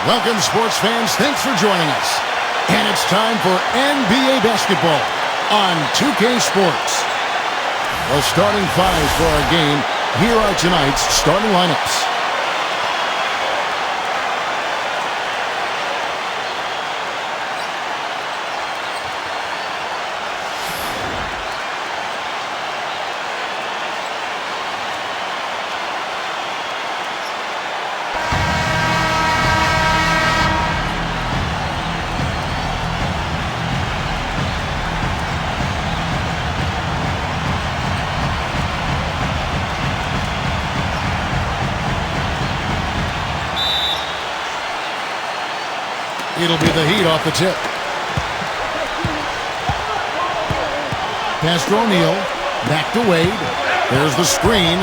Welcome, sports fans. Thanks for joining us. And it's time for NBA basketball on 2K Sports. The starting fives for our game. Here are tonight's starting lineups. It'll be the Heat off the tip. Pass to O'Neal. Back to Wade. There's the screen.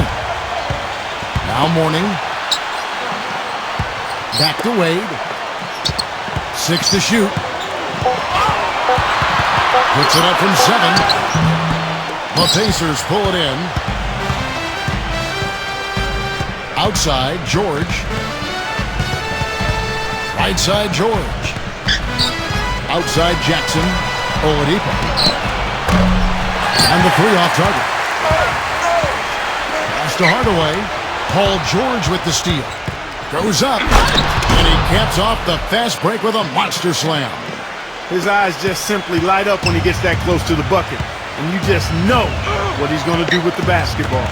Now Mourning. Back to Wade. 6 to shoot. Puts it up from 7. The Pacers pull it in. Outside, George. Right side, George. Outside, Jackson. Oladipo. And the three off target. Pass to Hardaway. Paul George with the steal. Goes up. And he caps off the fast break with a monster slam. His eyes just simply light up when he gets that close to the bucket. And you just know what he's going to do with the basketball.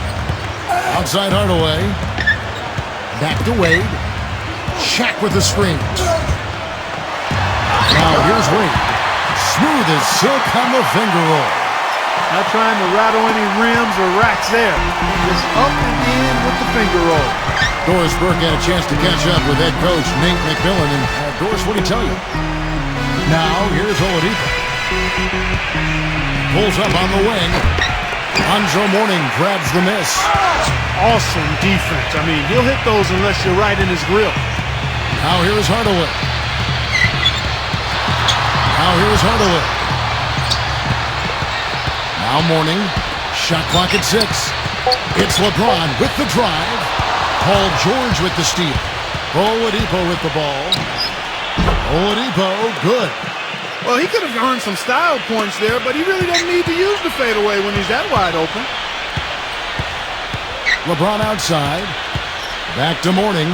Outside Hardaway. Back to Wade. Shaq with the screens. Now here's Wade. Smooth as silk on the finger roll. Not trying to rattle any rims or racks there. Just up and in with the finger roll. Doris Burke had a chance to catch up with head coach Nate McMillan. And Doris, what did he tell you? Now here's Oladipo. Pulls up on the wing. Andre Mourning grabs the miss. Awesome defense. I mean, he'll hit those unless you're right in his grill. Now here's Hardaway. Now Mourning. Shot clock at 6. It's LeBron with the drive. Paul George with the steal. Oladipo with the ball. Oladipo, good. Well, he could have earned some style points there, but he really doesn't need to use the fadeaway when he's that wide open. LeBron outside. Back to Mourning.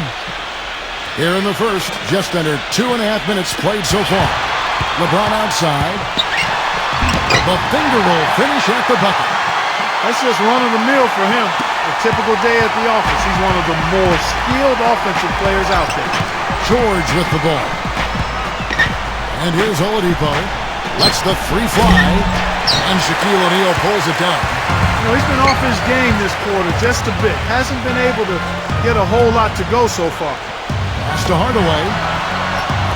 Here in the first, just under 2.5 minutes played so far. LeBron outside. The finger roll finish at the bucket. That's just run-of-the-mill for him. A typical day at the office. He's one of the more skilled offensive players out there. George with the ball. And here's Oladipo. Lets the three fly. And Shaquille O'Neal pulls it down. You know, he's been off his game this quarter just a bit. Hasn't been able to get a whole lot to go so far. Pass to Hardaway.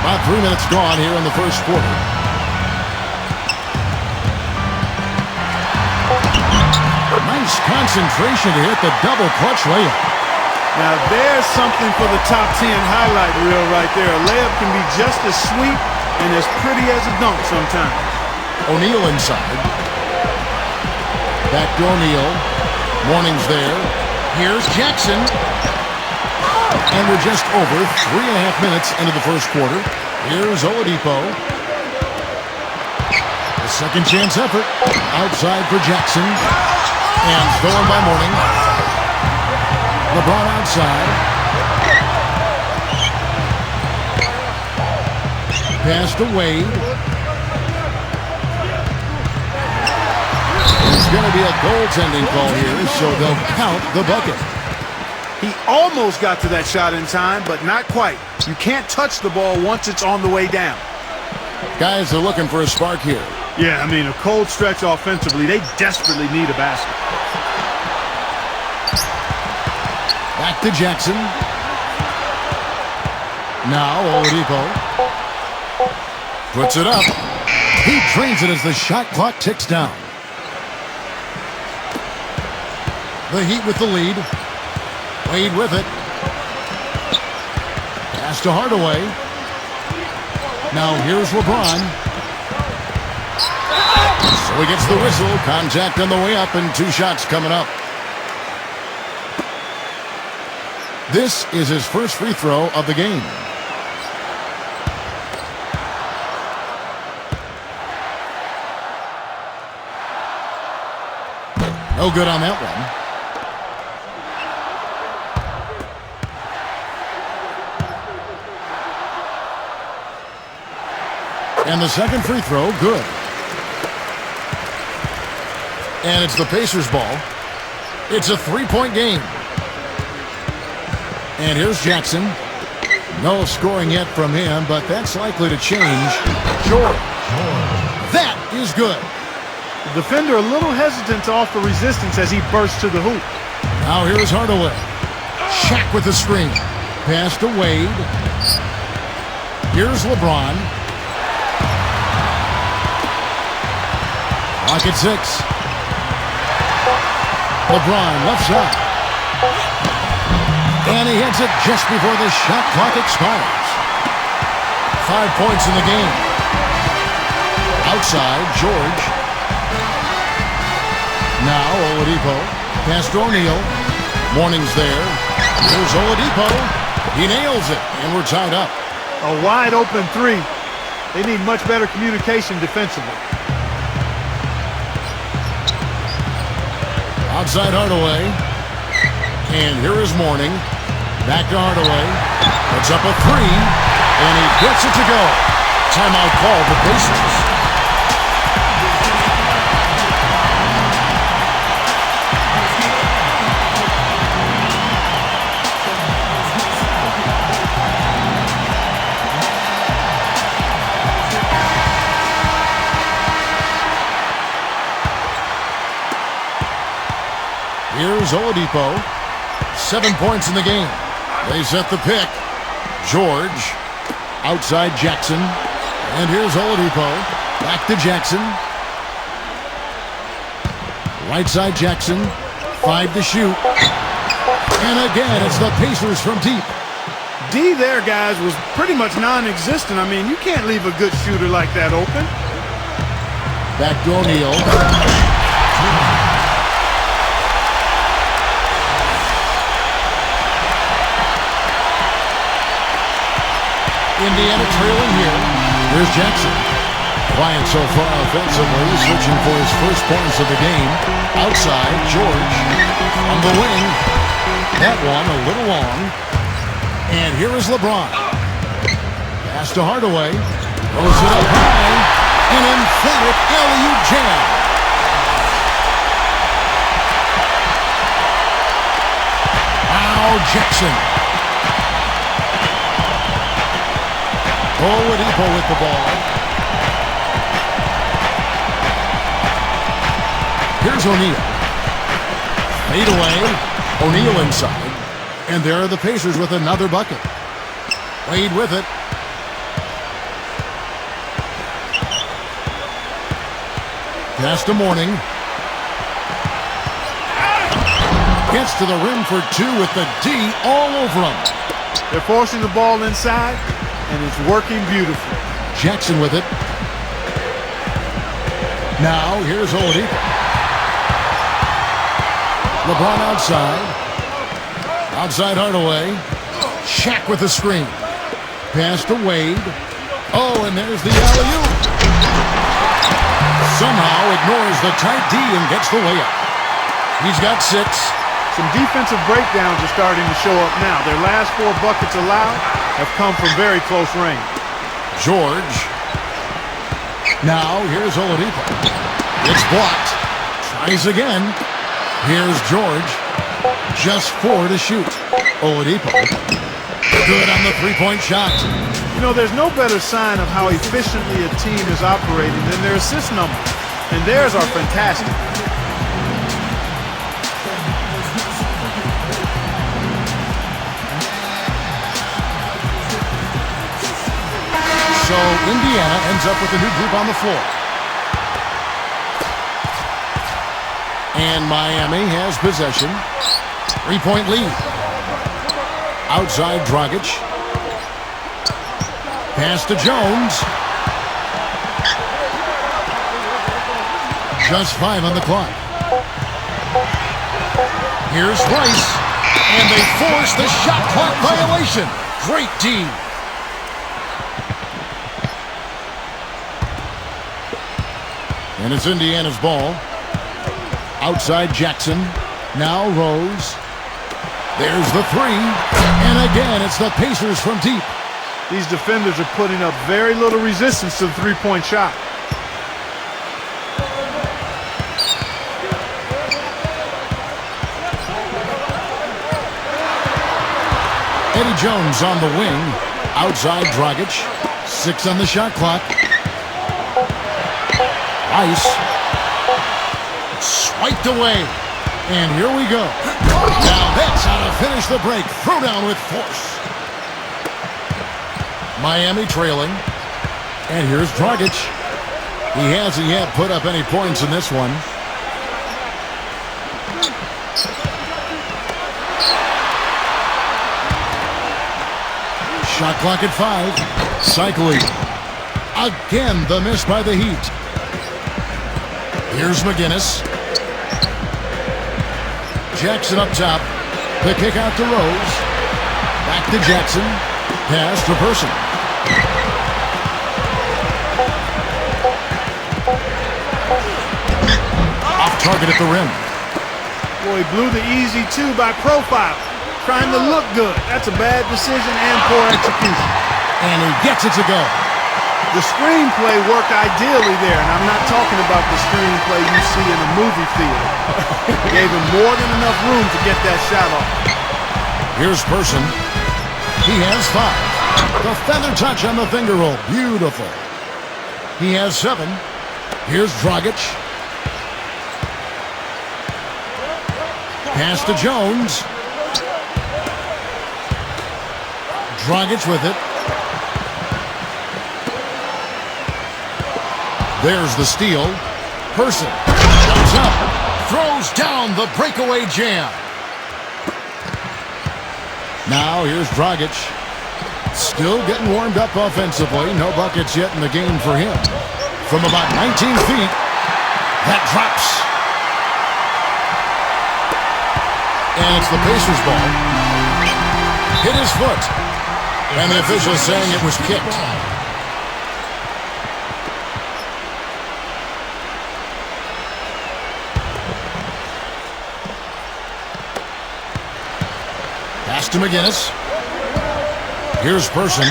About 3 minutes gone here in the first quarter. Nice concentration to hit the double clutch layup. Now there's something for the top 10 highlight reel right there. A layup can be just as sweet and as pretty as a dunk sometimes. O'Neal inside. Back to O'Neal. Mourning's there. Here's Jackson. And we're just over 3.5 minutes into the first quarter. Here's Oladipo. The second chance effort. Outside for Jackson. And stolen by Mourning. LeBron outside. Pass to Wade. It's going to be a goaltending call here, so they'll count the bucket. He almost got to that shot in time, but not quite. You can't touch the ball once it's on the way down. Guys are looking for a spark here. Yeah, I mean, a cold stretch offensively. They desperately need a basket. Back to Jackson. Now Oladipo. Puts it up. He drains it as the shot clock ticks down. The Heat with the lead. Wade with it. Pass to Hardaway. Now here's LeBron. So he gets the whistle. Contact on the way up and 2 shots coming up. This is his first free throw of the game. No good on that one. And the second free throw, good. And it's the Pacers' ball. It's a three-point game. And here's Jackson. No scoring yet from him, but that's likely to change. George. That is good. The defender a little hesitant to offer resistance as he bursts to the hoop. Now here's Hardaway. Shaq with the screen. Pass to Wade. Here's LeBron. Lock at 6. LeBron left side. And he hits it just before the shot clock expires. 5 points in the game. Outside, George. Now Oladipo. Pass to O'Neal. Morning's there. Here's Oladipo. He nails it, and we're tied up. A wide open three. They need much better communication defensively. Outside Hardaway. And here is Morning. Back to Hardaway. Puts up a three. And he gets it to go. Timeout call for Pacers. Here's Oladipo. 7 points in the game. They set the pick. George. Outside Jackson. And here's Oladipo. Back to Jackson. Right side Jackson. 5 to shoot. And again, it's the Pacers from deep. D there, guys, was pretty much non-existent. I mean, you can't leave a good shooter like that open. Back to O'Neal. Indiana trailing here. Here's Jackson. Quiet so far offensively, searching for his first points of the game. Outside, George. On the wing. That one a little long. And here is LeBron. Pass to Hardaway. Throws it up high. An emphatic alley-oop jam. Now Jackson. Oladipo with the ball. Here's O'Neal. Fade away. O'Neal inside. And there are the Pacers with another bucket. Wade with it. Pass to Morning. Gets to the rim for 2 with the D all over him. They're forcing the ball inside. And it's working beautifully. Jackson with it. Now, here's Oladipo. LeBron outside. Outside Hardaway. Shaq with the screen. Pass to Wade. Oh, and there's the alley-oop. Somehow ignores the tight D and gets the layup. He's got 6. Some defensive breakdowns are starting to show up now. Their last 4 buckets allowed have come from very close range. George. Now, here's Oladipo. It's blocked. Tries again. Here's George. Just 4 to shoot. Oladipo. Good on the three-point shot. You know, there's no better sign of how efficiently a team is operating than their assist numbers. And theirs are fantastic. So Indiana ends up with a new group on the floor. And Miami has possession. 3-point lead. Outside Dragic. Pass to Jones. Just 5 on the clock. Here's Rice. And they force the shot clock violation. Great D. And it's Indiana's ball. Outside Jackson. Now Rose. There's the three. And again, it's the Pacers from deep. These defenders are putting up very little resistance to the three-point shot. Eddie Jones on the wing. Outside Dragic. 6 on the shot clock. Ice. Swiped away. And here we go. Now that's how to finish the break. Throw down with force. Miami trailing. And here's Dragic. He hasn't yet put up any points in this one. Shot clock at 5. Cycling. Again, the miss by the Heat. Here's McGinnis. Jackson up top. The kick out to Rose. Back to Jackson. Pass to Person. Off target at the rim. Boy, he blew the easy two by profile. Trying to look good. That's a bad decision and poor execution. And he gets it to go. The screenplay worked ideally there, and I'm not talking about the screenplay you see in a movie theater. Gave him more than enough room to get that shot off. Here's Person. He has 5. The feather touch on the finger roll. Beautiful. He has 7. Here's Dragic. Pass to Jones. Dragic with it. There's the steal. Person jumps up, throws down the breakaway jam. Now here's Dragic. Still getting warmed up offensively. No buckets yet in the game for him. From about 19 feet, that drops. And it's the Pacers ball. Hit his foot. And the official saying it was kicked. Pass to McGinnis. Here's Person.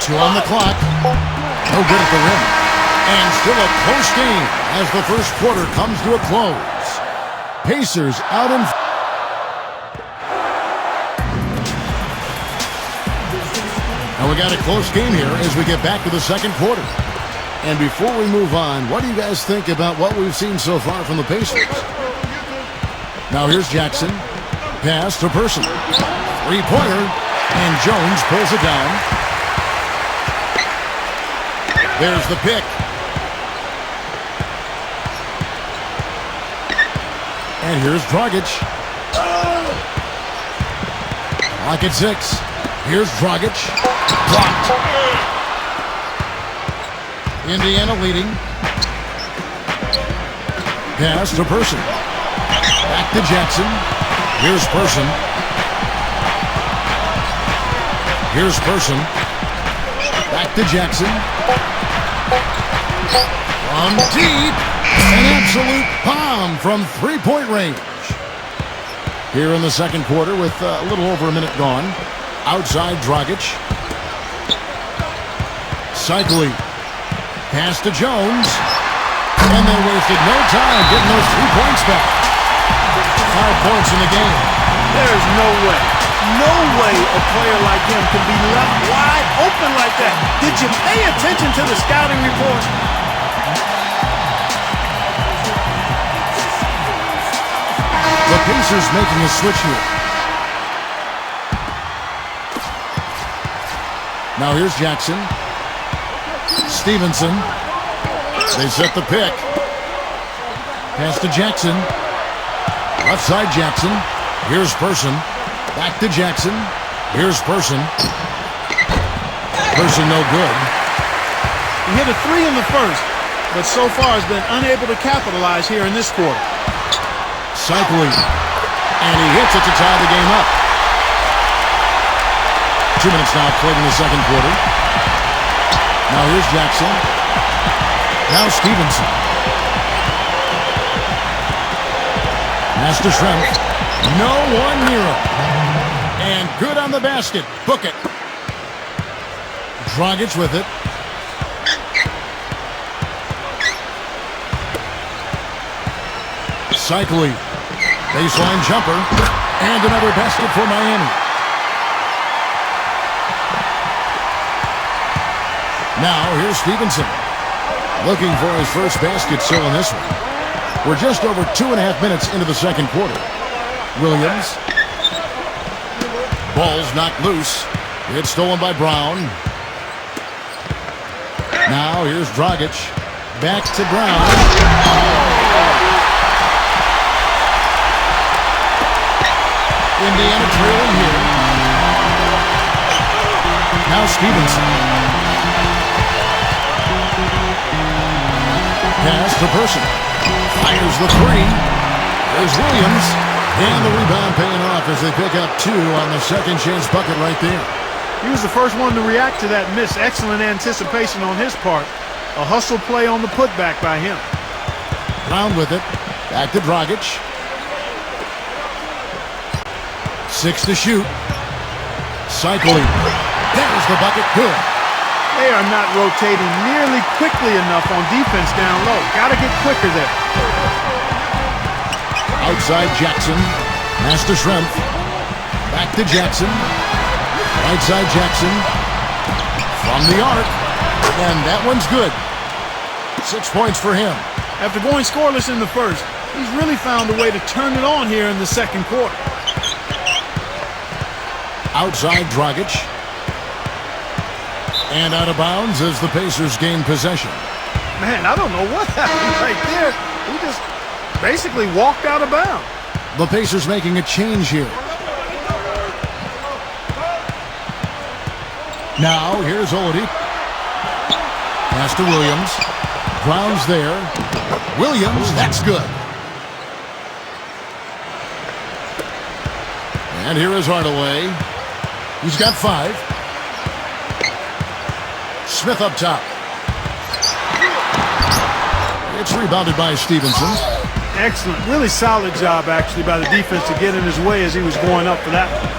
2 on the clock. No good at the rim. And still a close game as the first quarter comes to a close. Pacers out in... And we got a close game here as we get back to the second quarter. And before we move on, what do you guys think about what we've seen so far from the Pacers? Now here's Jackson. Pass to Person. Three-pointer. And Jones pulls it down. There's the pick. And here's Dragic. Clock at 6. Here's Dragic. Blocked. Indiana leading. Pass to Person. Back to Jackson. Here's Person. Here's Person. Back to Jackson. From deep. An absolute bomb from three-point range. Here in the second quarter with a little over a minute gone. Outside Dragic. Cycling. Pass to Jones. And they wasted no time getting those 3 points back. 5 points in the game. There's no way a player like him can be left wide open like that. Did you pay attention to the scouting report? The Pacers making a switch here. Now here's Jackson. Stevenson. They set the pick. Pass to Jackson. Left side Jackson. Here's Person. Back to Jackson. Here's Person. Person no good. He hit a 3 in the first, but so far has been unable to capitalize here in this quarter. Cycling. And he hits it to tie the game up. 2 minutes now played in the second quarter. Now here's Jackson. Now Stevenson. Pass to Shrimp. No one near him. And good on the basket. Book it. Dragic with it. Cycling. Baseline jumper. And another basket for Miami. Now here's Stevenson. Looking for his first basket still in this one. We're just over 2.5 minutes into the second quarter. Williams. Ball's knocked loose. It's stolen by Brown. Now here's Dragic. Back to Brown. Indiana trailing here. Now Stevenson. Pass to Person. Fires the three. There's Williams. And the rebound paying off as they pick up 2 on the second chance bucket right there. He was the first one to react to that miss. Excellent anticipation on his part. A hustle play on the putback by him. Brown with it. Back to Dragic. 6 to shoot. Cycling. There's the bucket. Good. They are not rotating nearly quickly enough on defense down low. Got to get quicker there. Outside Jackson. Pass to Shrimp. Back to Jackson. Right side Jackson. From the arc. And that one's good. 6 points for him. After going scoreless in the first, he's really found a way to turn it on here in the second quarter. Outside Dragic. And out of bounds as the Pacers gain possession. Man, I don't know what happened right there. He just basically walked out of bounds. The Pacers making a change here. Now, here's Oladipo. Pass to Williams. Brown's there. Williams, that's good. And here is Hardaway. He's got 5. Smith up top. It's rebounded by Stevenson. Excellent. Really solid job, actually, by the defense to get in his way as he was going up for that one.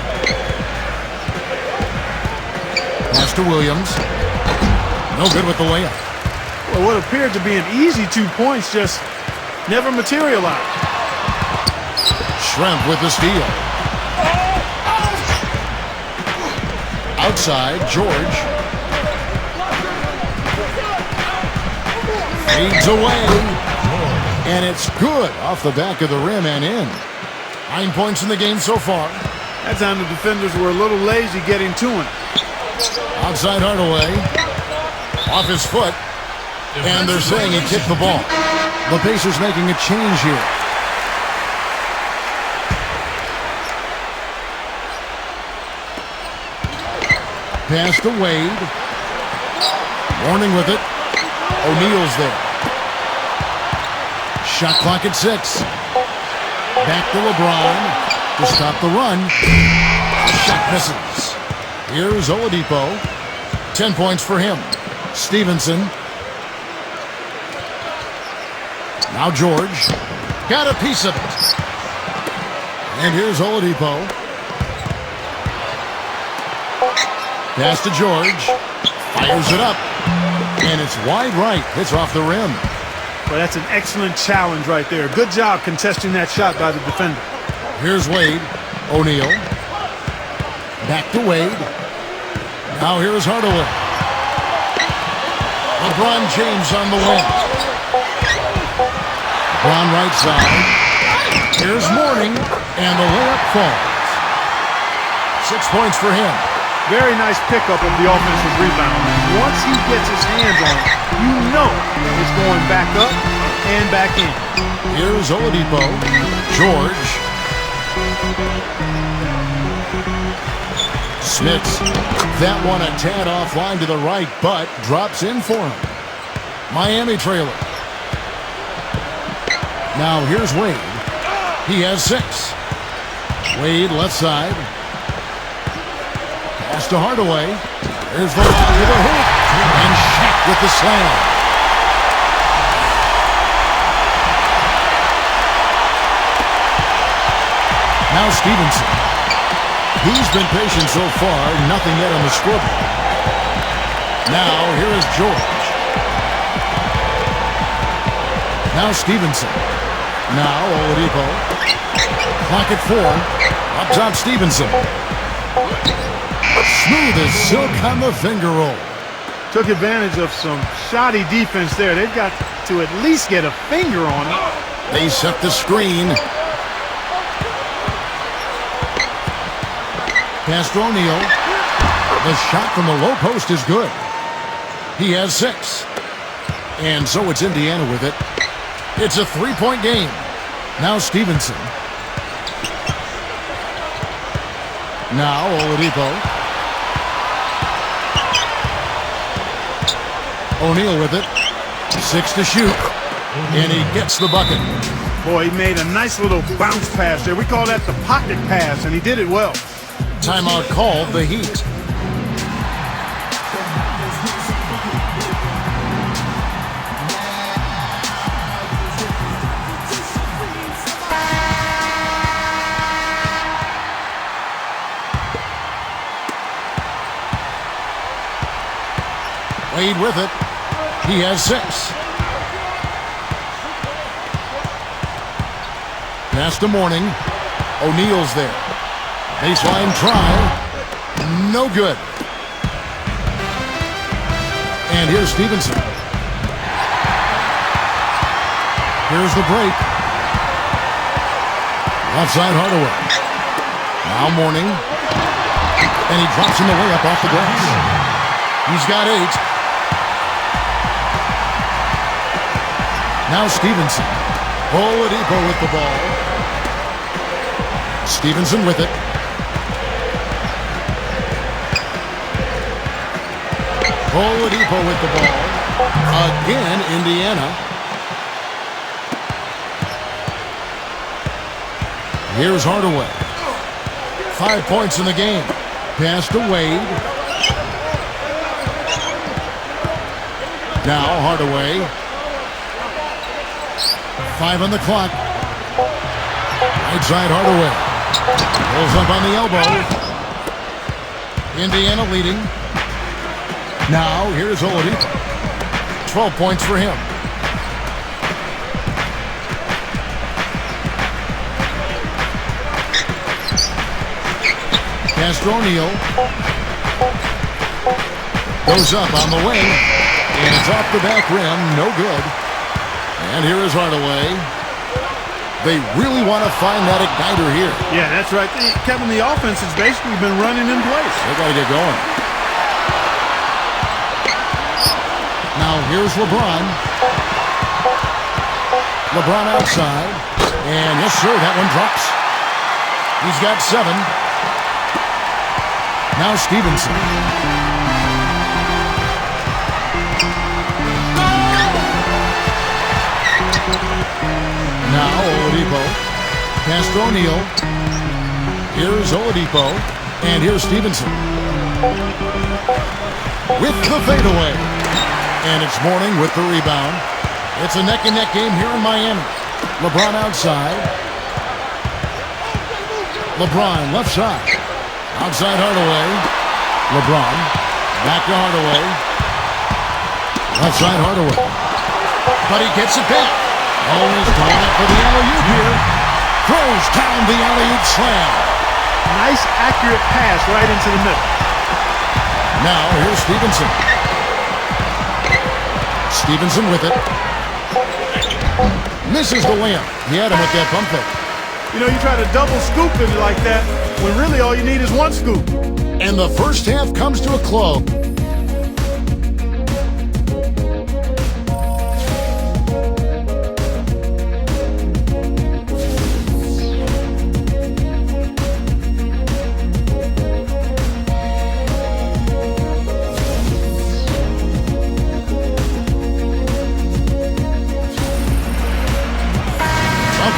Pass to Williams. No good with the layup. Well, what appeared to be an easy 2 points just never materialized. Shrimp with the steal. Outside, George. Fades away. And it's good off the back of the rim and in. 9 points in the game so far. That time the defenders were a little lazy getting to him. Outside Hardaway. Off his foot. And they're saying he kicked the ball. The Pacers making a change here. Pass to Wade. Warning with it. O'Neal's there. Shot clock at 6. Back to LeBron to stop the run. Shot misses. Here's Oladipo. 10 points for him. Stevenson. Now George. Got a piece of it. And here's Oladipo. Pass to George. Fires it up. And it's wide right. It's off the rim. Well, that's an excellent challenge right there. Good job contesting that shot by the defender. Here's Wade. O'Neal. Back to Wade. Now here's Hardaway. LeBron James on the wing. LeBron right side. Here's Mourning. And the layup falls. 6 points for him. Very nice pickup of the offensive rebound. Once he gets his hands on it, you know it's going back up and back in. Here's Oladipo. George. Smith. That one a tad offline to the right, but drops in for him. Miami trailer. Now here's Wade. He has 6. Wade left side. Pass to Hardaway. There's the lob to the hoop. And Shaq with the slam. Now Stevenson. He's been patient so far, nothing yet on the scoreboard. Now here is George. Now Stevenson. Now Oladipo. Clock at 4. Up top Stevenson. Smooth as silk on the finger roll. Took advantage of some shoddy defense there. They've got to at least get a finger on it. They set the screen. Pass to O'Neal. The shot from the low post is good. He has 6. And so it's Indiana with it. It's a 3-point game. Now Stevenson. Now Oladipo. O'Neal with it. 6 to shoot. And he gets the bucket. Boy, he made a nice little bounce pass there. We call that the pocket pass, and he did it well. Timeout called the Heat. Wade with it. He has 6. Pass to Mourning. O'Neal's there. Baseline try. No good. And here's Stevenson. Here's the break. Left side Hardaway. Now Mourning. And he drops him the layup off the glass. He's got 8. Now Stevenson. Oladipo with the ball. Stevenson with it. Oladipo with the ball. Again, Indiana. Here's Hardaway. 5 points in the game. Pass to Wade. Now Hardaway. 5 on the clock. Right side Hardaway. Pulls up on the elbow. Indiana leading. Now here's Oladipo. 12 points for him. Pass to O'Neal. Goes up on the wing. And it's off the back rim. No good. And here is Hardaway. They really want to find that igniter here. Yeah, that's right. Kevin, the offense has basically been running in place. They got to get going. Now here's LeBron. LeBron outside. And yes, sir, that one drops. He's got 7. Now Stevenson. Now Oladipo. Pass to O'Neal. Here's Oladipo. And here's Stevenson. With the fadeaway. And it's Mourning with the rebound. It's a neck-and-neck game here in Miami. LeBron outside. LeBron left side. Outside Hardaway. LeBron. Back to Hardaway. Left side Hardaway. But he gets it back. Oh, he's going up for the alley-oop here. Throws down the alley-oop slam. Nice, accurate pass right into the middle. Now, here's Stevenson. Stevenson with it. Misses the layup. He had him with that pump fake. You know, you try to double scoop it like that when really all you need is one scoop. And the first half comes to a close.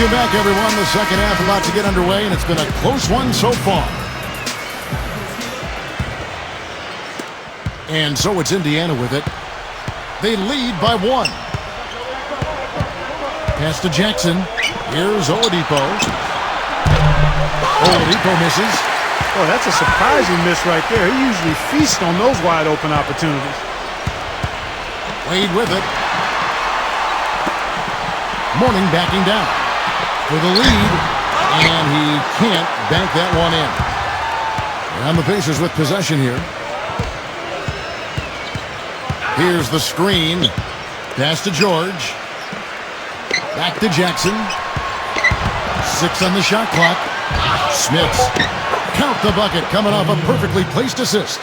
Welcome back, everyone. The second half about to get underway, and it's been a close one so far. And so it's Indiana with it. They lead by 1. Pass to Jackson. Here's Oladipo. Oladipo misses. Boy, that's a surprising miss right there. He usually feasts on those wide open opportunities. Wade with it. Mourning backing down for the lead, and he can't bank that one in. And the Pacers with possession here. Here's the screen. Pass to George. Back to Jackson. 6 on the shot clock. Smiths. Count the bucket coming off a perfectly placed assist.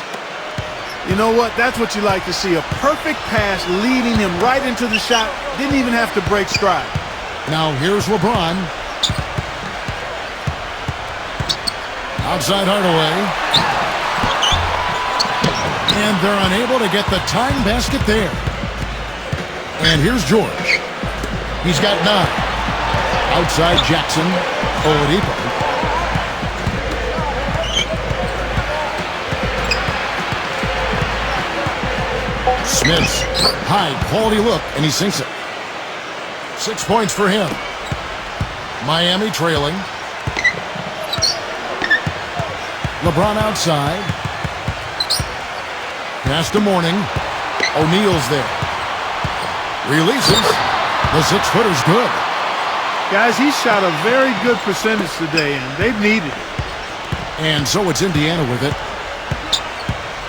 You know what? That's what you like to see. A perfect pass leading him right into the shot. Didn't even have to break stride. Now here's LeBron. Outside Hardaway. And they're unable to get the tying basket there. And here's George. He's got 9. Outside Jackson. Oladipo. Smith's high-quality look, and he sinks it. 6 points for him. Miami trailing. LeBron outside. Pass to Mourning. O'Neal's there. Releases. The 6-footer's good. Guys, he shot a very good percentage today, and they've needed it. And so it's Indiana with it.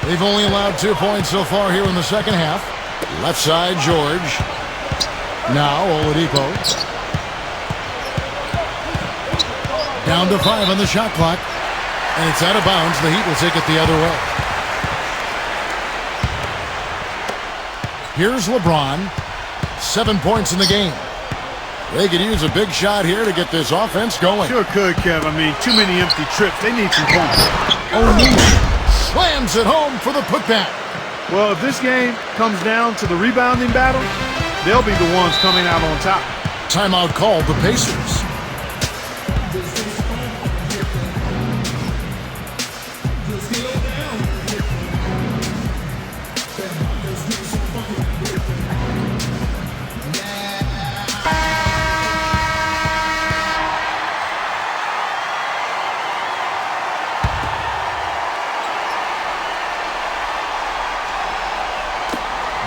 They've only allowed 2 points so far here in the second half. Left side, George. Now Oladipo. Down to 5 on the shot clock. And it's out of bounds. The Heat will take it the other way. Here's LeBron. 7 points in the game. They could use a big shot here to get this offense going. Sure could, Kev. I mean, too many empty trips. They need some points. O'Neal slams it home for the putback. Well, if this game comes down to the rebounding battle, they'll be the ones coming out on top. Timeout called the Pacers.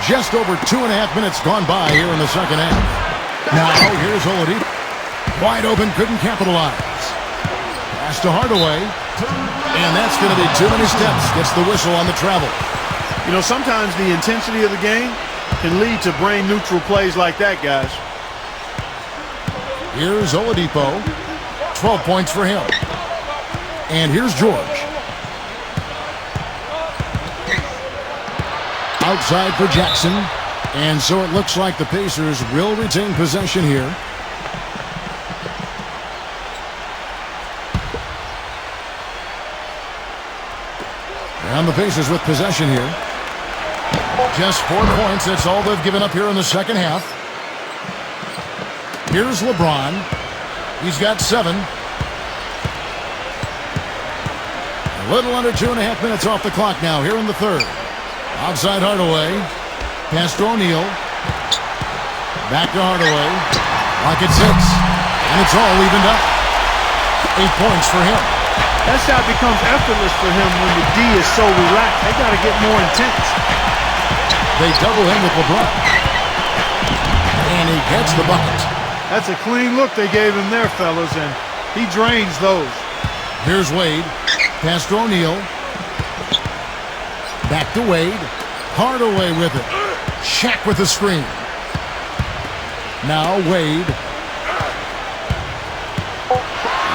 Just over 2.5 minutes gone by here in the second half. Now here's Oladipo. Wide open, couldn't capitalize. Pass to Hardaway. And that's going to be too many steps. Gets the whistle on the travel. You know, sometimes the intensity of the game can lead to brain-neutral plays like that, guys. Here's Oladipo. 12 points for him. And here's George. Outside for Jackson. And so it looks like the Pacers will retain possession here. And the Pacers with possession here. Just 4 points. That's all they've given up here in the second half. Here's LeBron. He's got 7. A little under 2.5 minutes off the clock now here in the third. Outside Hardaway. Pass to O'Neal. Back to Hardaway. Clock at 6. And it's all evened up. 8 points for him. That shot becomes effortless for him when the D is so relaxed. They got to get more intense. They double him with LeBron. And he gets the bucket. That's a clean look they gave him there, fellas, and he drains those. Here's Wade. Pass to O'Neal. Back to Wade. Hardaway with it. Shaq with the screen. Now Wade.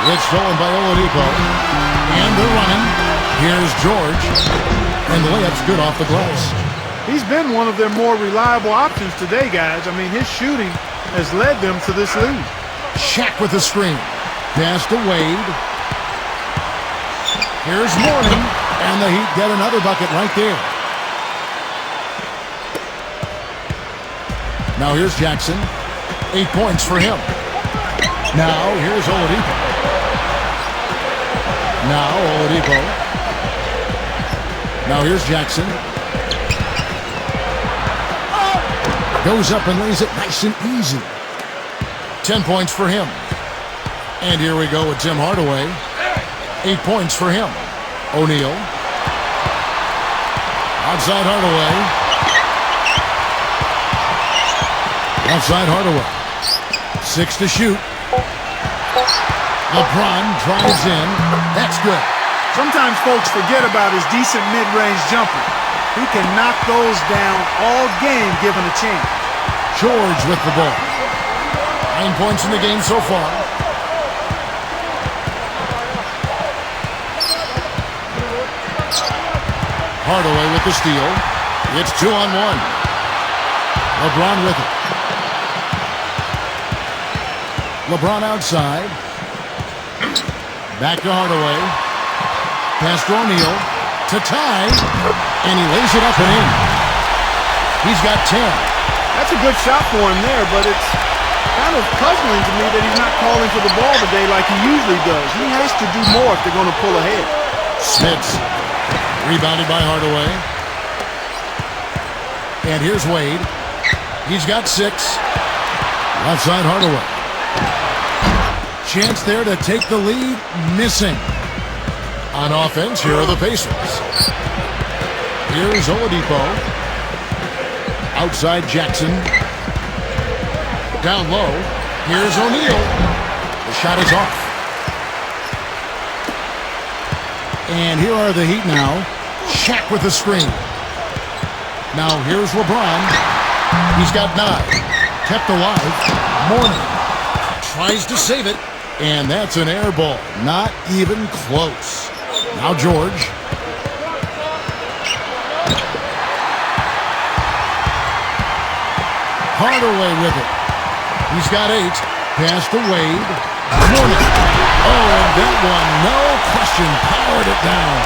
It's stolen by Oladipo. And they're running. Here's George. And the layup's good off the glass. He's been one of their more reliable options today, guys. I mean, his shooting has led them to this lead. Shaq with the screen. Pass to Wade. Here's Mourning. And the Heat get another bucket right there. Now here's Jackson. 8 points for him. Now here's Oladipo. Now Oladipo. Now here's Jackson. Goes up and lays it nice and easy. 10 points for him. And here we go with Tim Hardaway. 8 points for him. O'Neal. Outside Hardaway. Outside Hardaway. 6 to shoot. LeBron drives in. That's good. Sometimes folks forget about his decent mid-range jumper. He can knock those down all game given a chance. George with the ball. 9 points in the game so far. Hardaway with the steal. It's 2-on-1. LeBron with it. LeBron outside. Back to Hardaway. Pass to O'Neal. To tie. And he lays it up and in. He's got 10. That's a good shot for him there, but it's kind of puzzling to me that he's not calling for the ball today like he usually does. He has to do more if they're going to pull ahead. Smits. Rebounded by Hardaway. And here's Wade. He's got 6. Left side Hardaway. Chance there to take the lead. Missing. On offense, here are the Pacers. Here's Oladipo. Outside Jackson. Down low. Here's O'Neal. The shot is off. And here are the Heat now. Shaq with the screen. Now here's LeBron. He's got 9. Kept alive. Mourning. Tries to save it. And that's an air ball. Not even close. Now George. Hardaway with it. He's got 8. Pass to Wade. Mourning. Oh, and that one, no question, powered it down.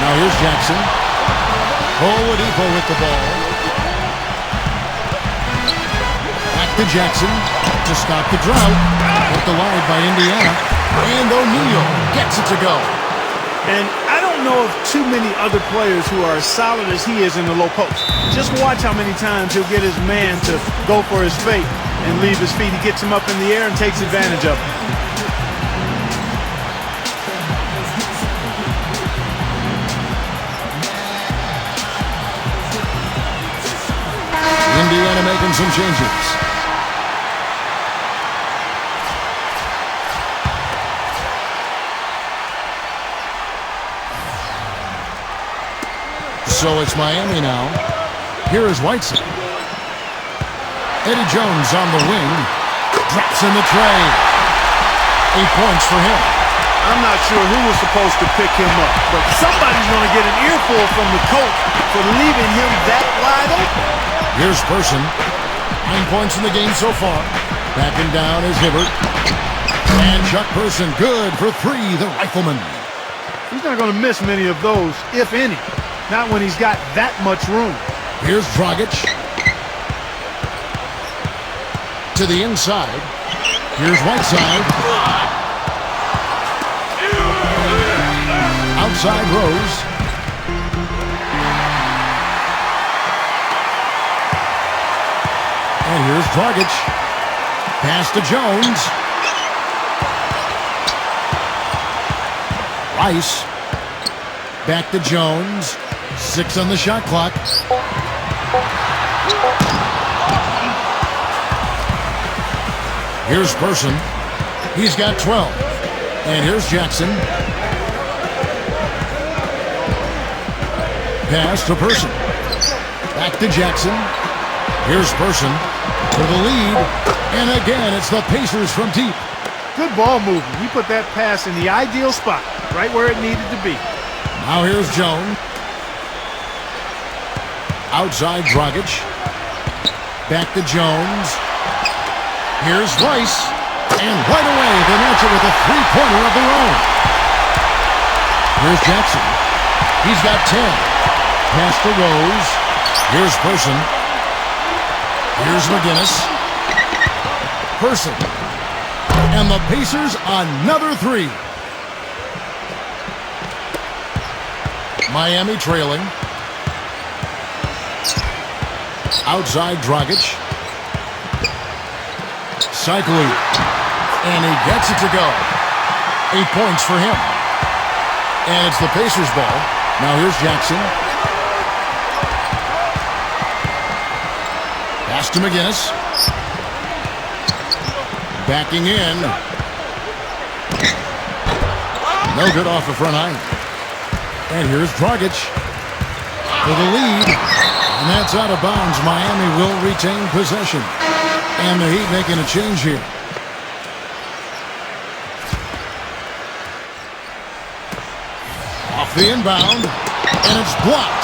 Now here's Jackson. Oladipo with the ball. Back to Jackson to stop the drought. Kept alive by Indiana. And O'Neal gets it to go. And I don't know of too many other players who are as solid as he is in the low post. Just watch how many times he'll get his man to go for his fake and leave his feet. He gets him up in the air and takes advantage of it. Indiana making some changes. So it's Miami now. Here is Whiteside. Eddie Jones on the wing. Drops in the tray. 8 points for him. I'm not sure who was supposed to pick him up, but somebody's going to get an earful from the coach for leaving him that wide open. Here's Person. 9 points in the game so far. Backing down is Hibbert. And Chuck Person good for 3, the rifleman. He's not going to miss many of those, if any. Not when he's got that much room. Here's Dragic. To the inside. Here's Whiteside. Outside Rose. And here's Dragic. Pass to Jones. Rice. Back to Jones. 6 on the shot clock. Here's Person. He's got 12. And here's Jackson. Pass to Person. Back to Jackson. Here's Person for the lead. And again, it's the Pacers from deep. Good ball movement. He put that pass in the ideal spot, right where it needed to be. Now here's Jones. Outside Dragic. Back to Jones. Here's Rice. And right away, they answer with a 3-pointer of their own. Here's Jackson. He's got 10. Pass to Rose. Here's Person. Here's McGinnis. Person. And the Pacers another 3. Miami trailing. Outside Dragic. cycling. And he gets it to go. 8 points for him. And it's the Pacers ball. Now here's Jackson. Pass to McGinnis. Backing in. No good off the front iron. And here's Dragic for the lead. And that's out of bounds. Miami will retain possession. And the Heat making a change here. Off the inbound. And it's blocked.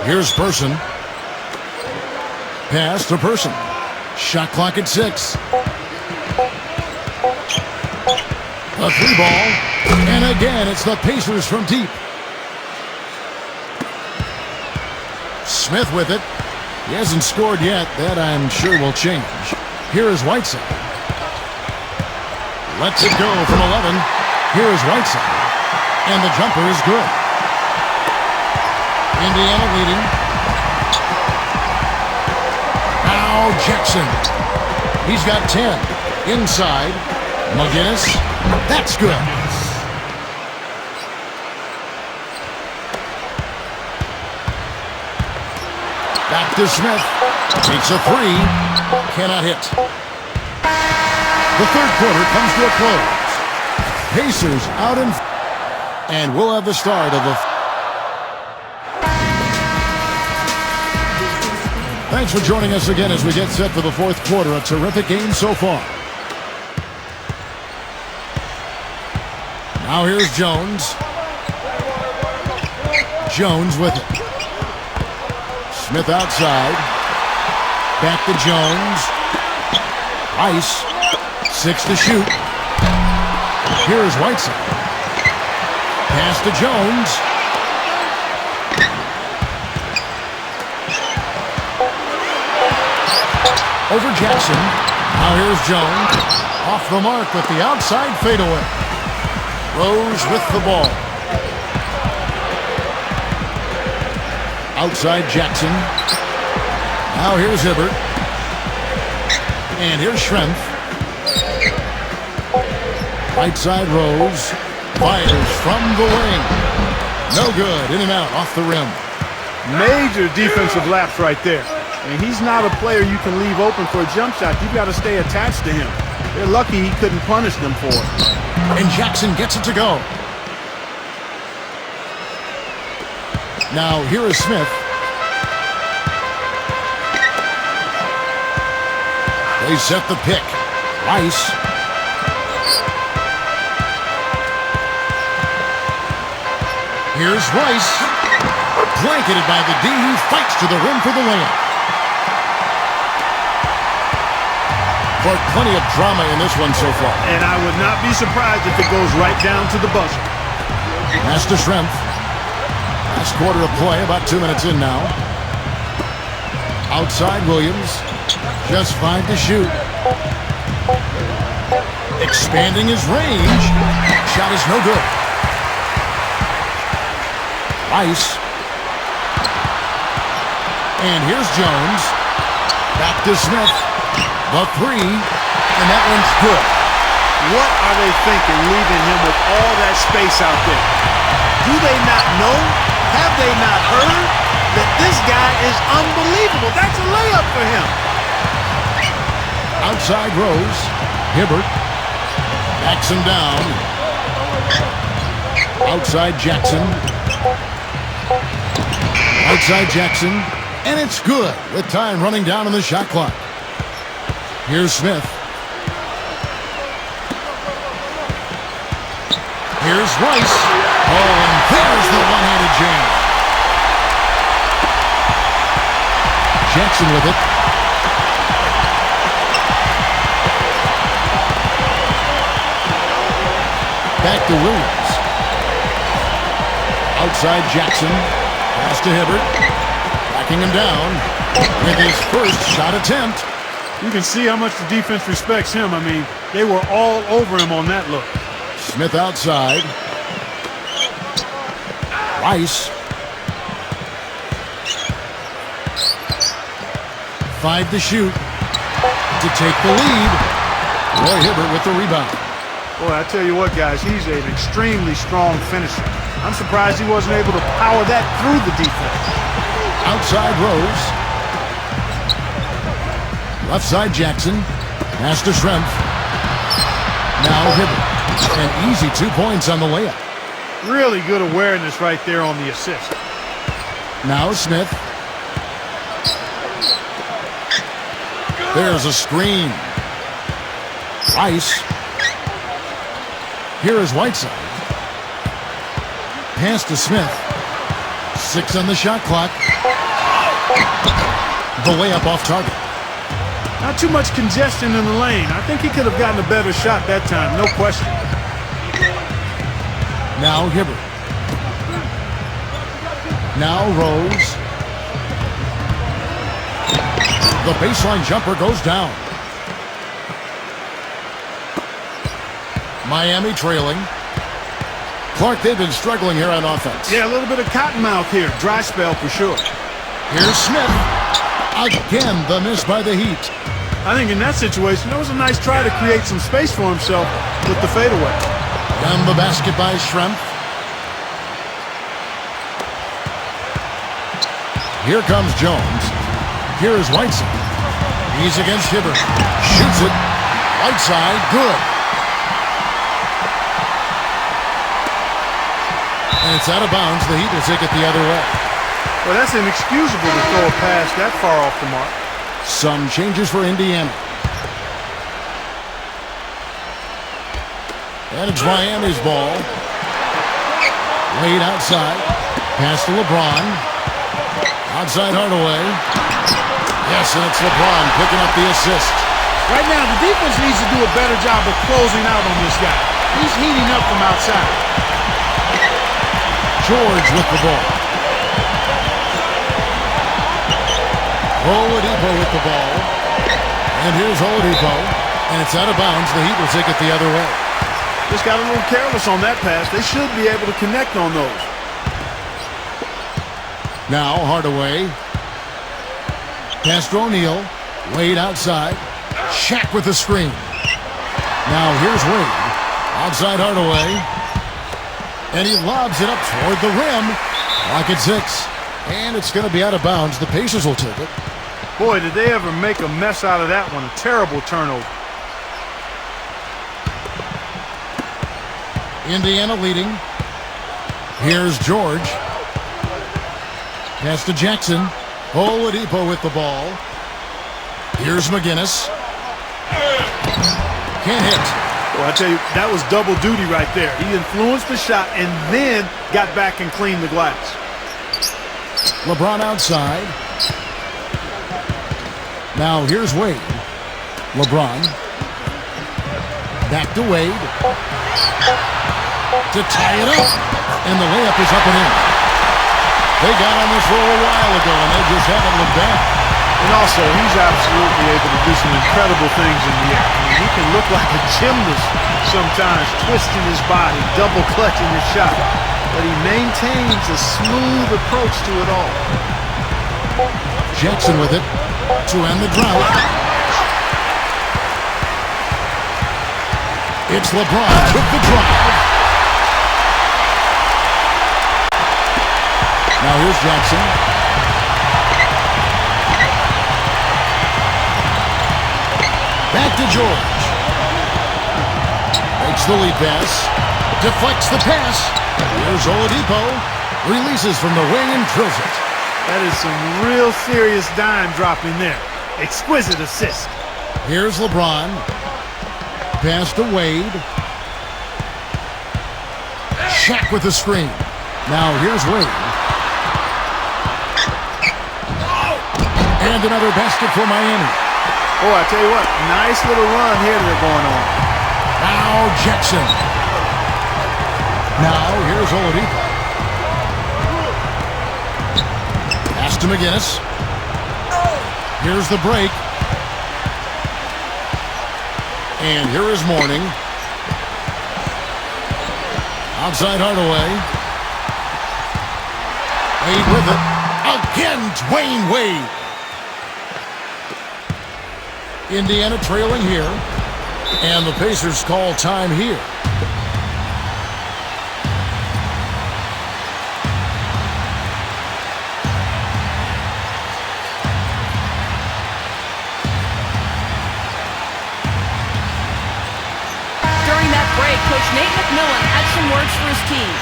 Here's Person. Pass to Person. Shot clock at 6. A 3-ball. And again, it's the Pacers from deep. Smith with it. He hasn't scored yet. That I'm sure will change. Here is Whiteside. Lets it go from 11. Here is Whiteside. And the jumper is good. Indiana leading. Now Jackson. He's got 10. Inside. McGinnis. That's good. Back to Smith. Takes a 3. Cannot hit. The third quarter comes to a close. Pacers out in. And we'll have the start of the. Thanks for joining us again as we get set for the fourth quarter. A terrific game so far. Now here's Jones. Jones with it. Smith outside. Back to Jones. Rice. 6 to shoot. Here is Whiteside. Pass to Jones. Over Jackson. Now here's Jones. Off the mark with the outside fadeaway. Rose with the ball. Outside Jackson. Now here's Hibbert. And here's Schrempf. Right side Rose. Fires from the wing. No good. In and out off the rim. Major defensive lapse right there. And he's not a player you can leave open for a jump shot. You've got to stay attached to him. They're lucky he couldn't punish them for it. And Jackson gets it to go. Now here is Smith. They set the pick. Rice. Here's Rice. Blanketed by the D. He fights to the rim for the layup. For plenty of drama in this one so far. And I would not be surprised if it goes right down to the buzzer. Pass to Schrempf. Last quarter of play, about 2 minutes in now. Outside Williams. Just 5 to shoot. Expanding his range. Shot is no good. Rice. And here's Jones. Back to Smith. The 3. And that one's good. What are they thinking leaving him with all that space out there? Do they not know? Have they not heard that this guy is unbelievable? That's a layup for him. Outside Rose. Hibbert. Backs him down. Outside Jackson. Outside Jackson. And it's good with time running down on the shot clock. Here's Smith. Here's Rice. Oh, and there's the one-handed jam. Jackson with it. Back to Williams. Outside Jackson. Pass to Hibbert. Backing him down with his first shot attempt. You can see how much the defense respects him. I mean, they were all over him on that look. Smith outside. Rice. 5 to shoot to take the lead. Roy Hibbert with the rebound. Boy, I tell you what, guys, he's an extremely strong finisher. I'm surprised he wasn't able to power that through the defense. Outside Rose. Left side Jackson. Pass to Schrempf. Now Hibbert. An easy 2 points on the layup. Really good awareness right there on the assist. Now Smith. There's a screen. Rice. Here is Whiteside. Pass to Smith. 6 on the shot clock. The layup off target. Not too much congestion in the lane. I think he could have gotten a better shot that time, no question. Now Hibbert. Now Rose. The baseline jumper goes down. Miami trailing. Clark, they've been struggling here on offense. Yeah, a little bit of cottonmouth here. Dry spell for sure. Here's Smith. Again, the miss by the Heat. I think in that situation, that was a nice try to create some space for himself with the fadeaway. Down the basket by Schrempf. Here comes Jones. Here is Whiteside. He's against Hibbert. Shoots it. Whiteside, good. And it's out of bounds. The Heat will take it the other way. Well, that's inexcusable to throw a pass that far off the mark. Some changes for Indiana. And it's Miami's ball. Wade outside. Pass to LeBron. Outside Hardaway. Yes, and it's LeBron picking up the assist. Right now, the defense needs to do a better job of closing out on this guy. He's heating up from outside. George with the ball. Oladipo with the ball. And here's Oladipo. And it's out of bounds. The Heat will take it the other way. Just got a little careless on that pass. They should be able to connect on those. Now Hardaway. Pass to O'Neal. Wade outside. Shaq with the screen. Now here's Wade. Outside Hardaway. And he lobs it up toward the rim. Clock at 6. And it's going to be out of bounds. The Pacers will take it. Boy, did they ever make a mess out of that one. A terrible turnover. Indiana leading. Here's George. Pass to Jackson. Oladipo with the ball. Here's McGinnis. Can't hit. Well, I tell you, that was double duty right there. He influenced the shot and then got back and cleaned the glass. LeBron outside. Now here's Wade. LeBron. Back to Wade. To tie it up. And the layup is up and in. They got on this roll a while ago, and they just haven't looked back. And also, he's absolutely able to do some incredible things in the air. I mean, he can look like a gymnast sometimes, twisting his body, double clutching his shot. But he maintains a smooth approach to it all. Jackson with it to end the drought. It's LeBron with the drive. Now here's Jackson. Back to George. Makes the lead pass. Deflects the pass. Here's Oladipo. Releases from the wing and drills it. That is some real serious dime dropping there. Exquisite assist. Here's LeBron. Pass to Wade. Shaq with the screen. Now here's Wade. And another basket for Miami. Oh, I tell you what, nice little run here they're going on. Now Jackson. Now here's Oladipo. Pass to McGinnis. Here's the break. And here is Mourning. Outside Hardaway. with it. Again, Dwayne Wade. Indiana trailing here. And the Pacers call time here. During that break, Coach Nate McMillan had some words for his team.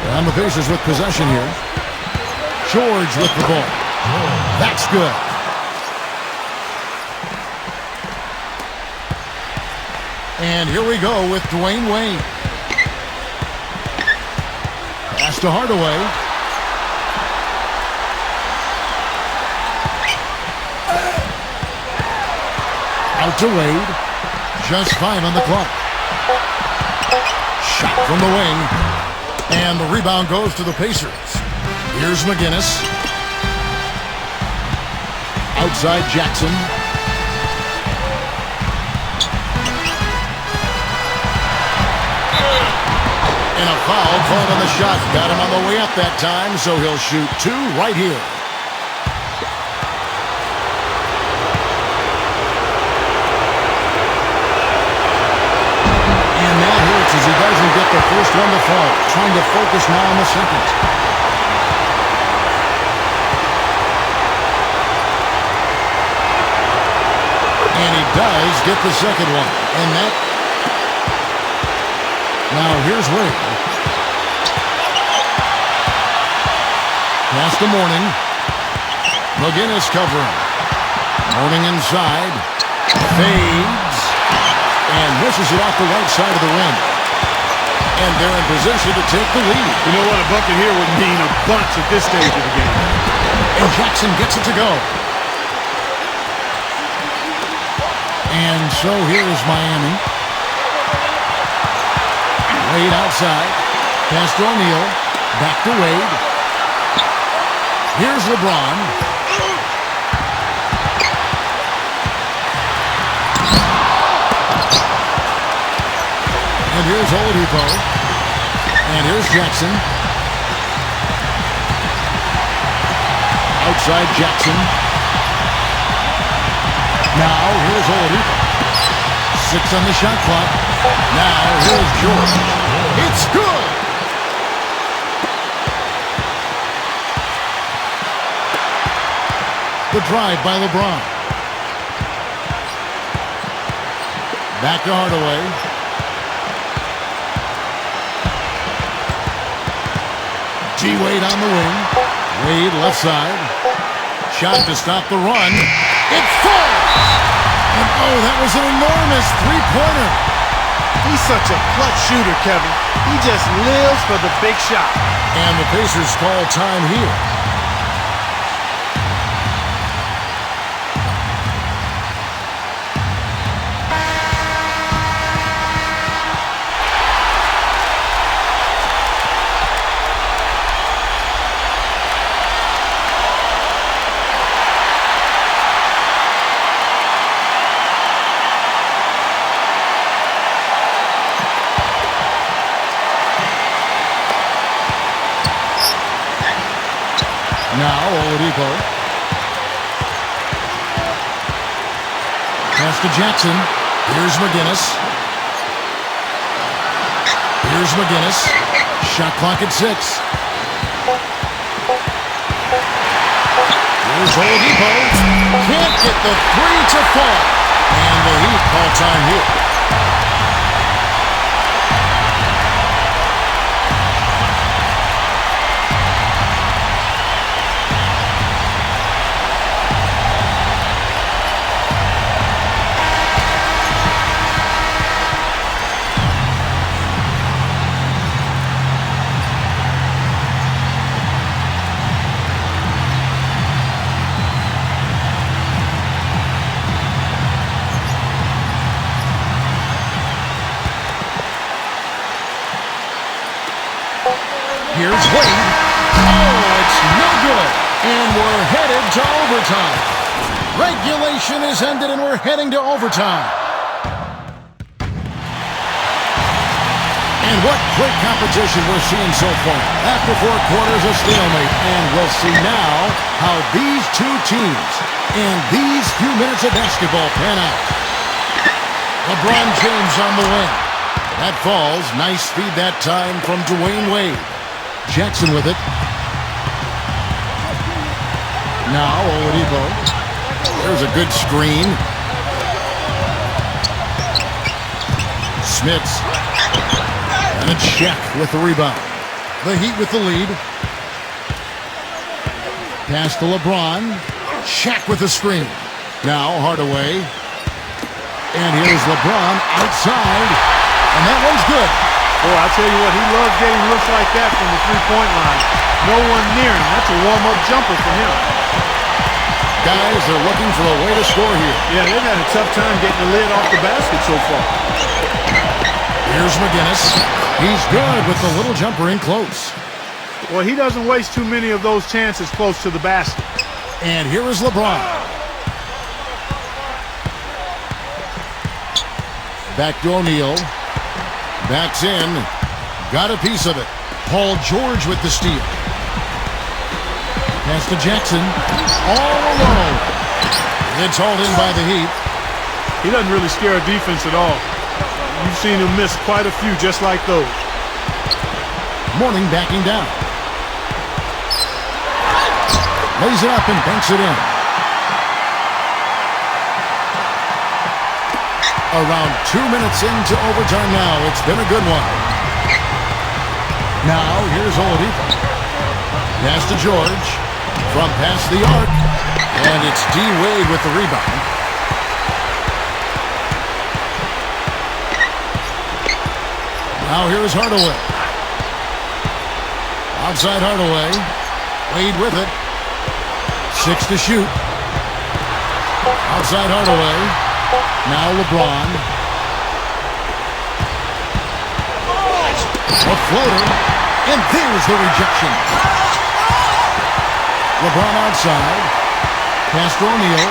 And the Pacers with possession here. George with the ball. That's good. And here we go with Dwayne Wade. Pass to Hardaway. Out to Wade. Just 5 on the clock. Shot from the wing. And the rebound goes to the Pacers. Here's McGinnis. Outside Jackson. And a foul called on the shot. Got him on the way up that time, so he'll shoot 2 right here. As he doesn't get the first one to fall. Trying to focus now on the second. And he does get the second one. And that... Now here's Wade. Pass to Mourning. McGinnis covering. Mourning inside. Fades. And misses it off the right side of the rim. And they're in position to take the lead. You know what? A bucket here would mean a bunch at this stage of the game. And Jackson gets it to go. And so here's Miami. Wade outside. Pass to O'Neal. Back to Wade. Here's LeBron. And here's Oladipo. And here's Jackson. Outside Jackson. Now here's Oladipo. 6 on the shot clock. Now here's George. It's good! The drive by LeBron. Back to Hardaway. Wade on the wing. Wade left side. Shot to stop the run. It falls! And oh, that was an enormous three-pointer. He's such a clutch shooter, Kevin. He just lives for the big shot. And the Pacers call time here. Now Oladipo. Pass to Jackson. Here's McGinnis. Here's McGinnis. Shot clock at 6. Here's Oladipo. Can't get the 3 to fall. And the Heat call time here. Here's Wade. Oh, it's no good. And we're headed to overtime. Regulation is ended and we're heading to overtime. And what great competition we're seeing so far. After 4 quarters, a stalemate. And we'll see now how these two teams and these few minutes of basketball pan out. LeBron James on the win. That falls. Nice feed that time from Dwayne Wade. Jackson with it. Now Oladipo. There's a good screen. Smits. And it's Shaq with the rebound. The Heat with the lead. Pass to LeBron. Shaq with the screen. Now Hardaway. And here's LeBron outside. And that one's good. Boy, I'll tell you what, he loves getting looks like that from the three-point line. No one near him. That's a warm-up jumper for him. Guys, they're looking for a way to score here. Yeah, they've had a tough time getting the lid off the basket so far. Here's McGinnis. He's good with the little jumper in close. Well, he doesn't waste too many of those chances close to the basket. And here is LeBron. Back to O'Neal. Backs in. Got a piece of it. Paul George with the steal. Pass to Jackson. All alone. It's hauled in by the Heat. He doesn't really scare a defense at all. You've seen him miss quite a few just like those. Mourning backing down. Lays it up and banks it in. Around 2 minutes into overtime now. It's been a good one. Now, here's Oladipo. Pass to George. From past the arc. And it's D. Wade with the rebound. Now here is Hardaway. Outside Hardaway. Wade with it. 6 to shoot. Outside Hardaway. Now LeBron. A floater. And there's the rejection. LeBron outside. Pass to O'Neal.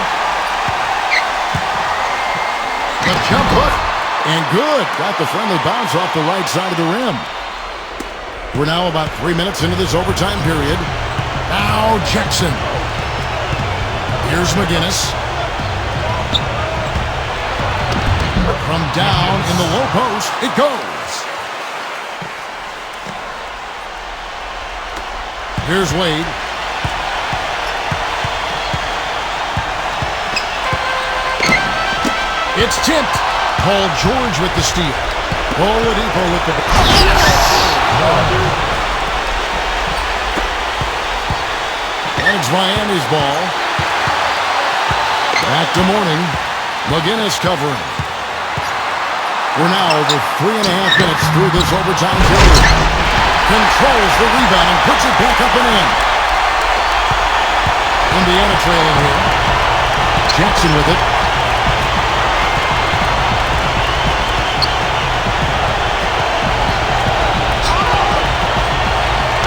The jump hook. And good. Got the friendly bounce off the right side of the rim. We're now about 3 minutes into this overtime period. Now Jackson. Here's McGinnis. From down in the low post, it goes. Here's Wade. It's tipped. Paul George with the steal. Oladipo with the... And it's Miami's ball. Back to Mourning. McGinnis covering. We're now over 3.5 minutes through this overtime period. Controls the rebound and puts it back up and in. Indiana trailing here. Jackson with it.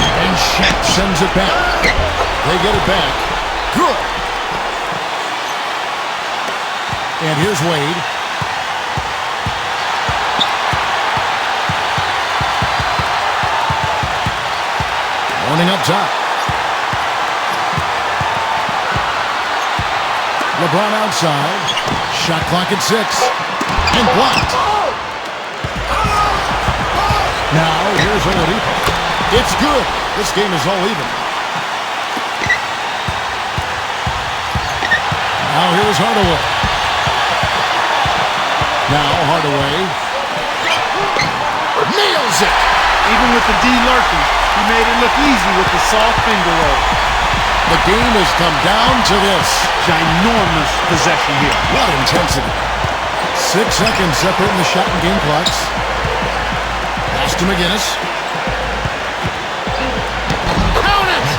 And Shaq sends it back. They get it back. Good. And here's Wade. Mourning up top. LeBron outside. Shot clock at 6. And blocked. Now here's Oladipo. It's good. This game is all even. Now here's Hardaway. Now Hardaway. Nails it. Even with the D lurking, he made it look easy with the soft finger roll. The game has come down to this. Ginormous possession here. What intensity. 6 seconds separating the shot and game clocks. Pass to McGinnis. Count it!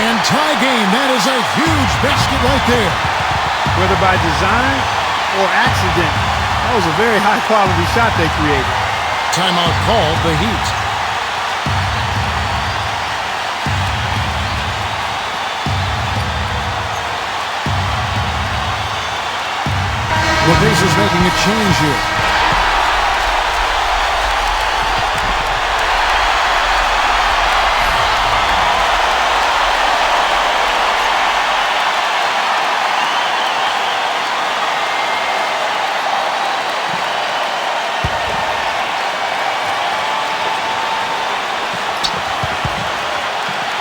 And tie game. That is a huge basket right there. Whether by design or accident, that was a very high-quality shot they created. Timeout called the Heat. The Pacers making a change here.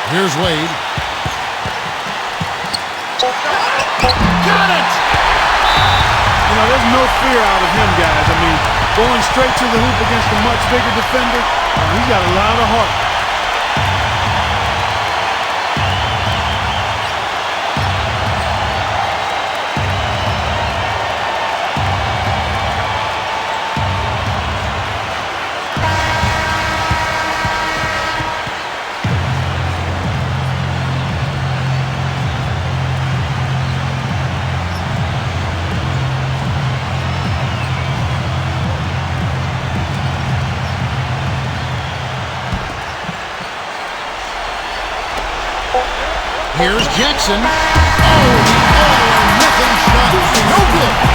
Here's Wade. Got it! You know, there's no fear out of him, guys. I mean, going straight to the hoop against a much bigger defender, he's got a lot of heart. Here's Jackson. Oh, the all-or-nothing shot. No good.